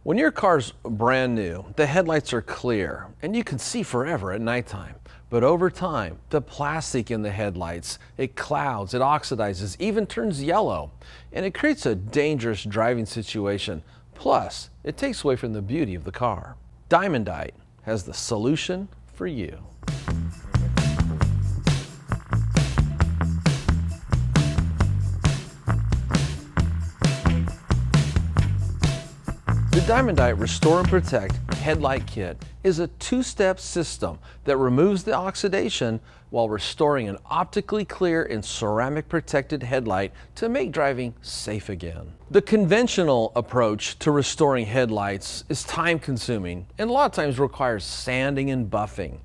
When your car's brand new, the headlights are clear and you can see forever at nighttime. But over time, the plastic in the headlights, it clouds, it oxidizes, even turns yellow, and it creates a dangerous driving situation. Plus, it takes away from the beauty of the car. Diamondite has the solution for you. The Diamondite Restore and Protect Headlight Kit is a two-step system that removes the oxidation while restoring an optically clear and ceramic protected headlight to make driving safe again. The conventional approach to restoring headlights is time-consuming and a lot of times requires sanding and buffing.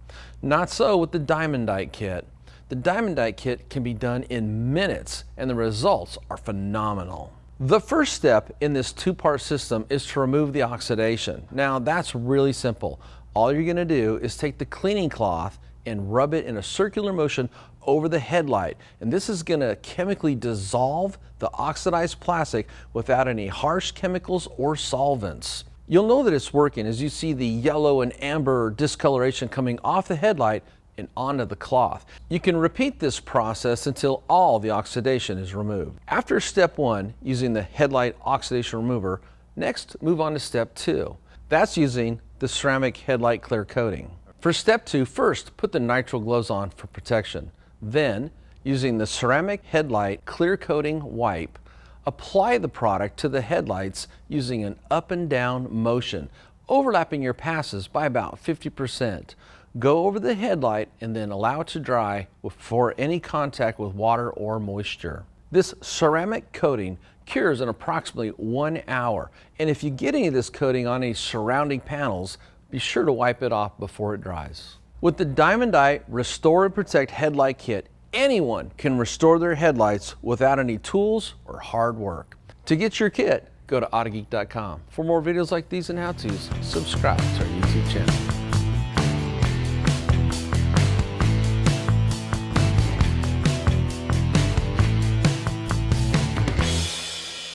Not so with the Diamondite Kit. The Diamondite Kit can be done in minutes and the results are phenomenal. The first step in this two-part system is to remove the oxidation. Now that's really simple. All you're going to do is take the cleaning cloth and rub it in a circular motion over the headlight, and this is going to chemically dissolve the oxidized plastic without any harsh chemicals or solvents. You'll know that it's working as you see the yellow and amber discoloration coming off the headlight and onto the cloth. You can repeat this process until all the oxidation is removed. After step 1, using the Headlight Oxidation Remover, next move on to step 2. That's using the ceramic headlight clear coating. For step 2, first put the nitrile gloves on for protection. Then, using the ceramic headlight clear coating wipe, apply the product to the headlights using an up and down motion, overlapping your passes by about 50%. Go over the headlight and then allow it to dry before any contact with water or moisture. This ceramic coating cures in approximately 1 hour, and if you get any of this coating on any surrounding panels, be sure to wipe it off before it dries. With the Diamondite Restore and Protect Headlight Kit, anyone can restore their headlights without any tools or hard work. To get your kit, go to Autogeek.com. For more videos like these and how-tos, subscribe to our YouTube channel.